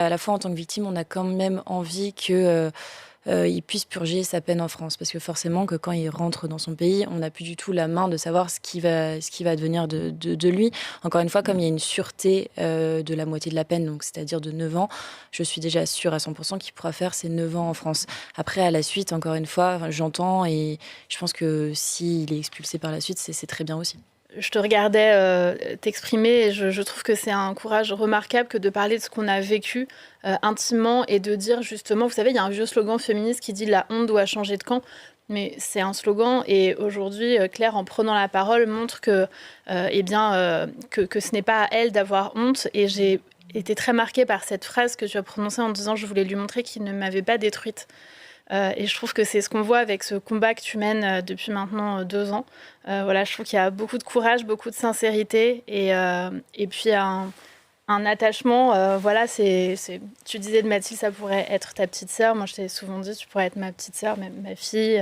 À la fois, en tant que victime, on a quand même envie il puisse purger sa peine en France. Parce que forcément que quand il rentre dans son pays, on n'a plus du tout la main de savoir ce qui va devenir de lui. Encore une fois, comme il y a une sûreté, de la moitié de la peine, donc c'est-à-dire de 9 ans, je suis déjà sûre à 100 qu'il pourra faire ses 9 ans en France. Après, à la suite, encore une fois, enfin, j'entends et je pense que s'il est expulsé par la suite, c'est très bien aussi. Je te regardais t'exprimer et je trouve que c'est un courage remarquable que de parler de ce qu'on a vécu intimement et de dire justement, vous savez, il y a un vieux slogan féministe qui dit «La honte doit changer de camp». Mais c'est un slogan et aujourd'hui, Claire, en prenant la parole, montre que ce n'est pas à elle d'avoir honte. Et j'ai été très marquée par cette phrase que tu as prononcée en disant «Je voulais lui montrer qu'il ne m'avait pas détruite». Et je trouve que c'est ce qu'on voit avec ce combat que tu mènes depuis maintenant 2 ans. Voilà, je trouve qu'il y a beaucoup de courage, beaucoup de sincérité et puis un attachement. Voilà, tu disais de Mathilde, ça pourrait être ta petite sœur. Moi, je t'ai souvent dit, tu pourrais être ma petite sœur, ma fille.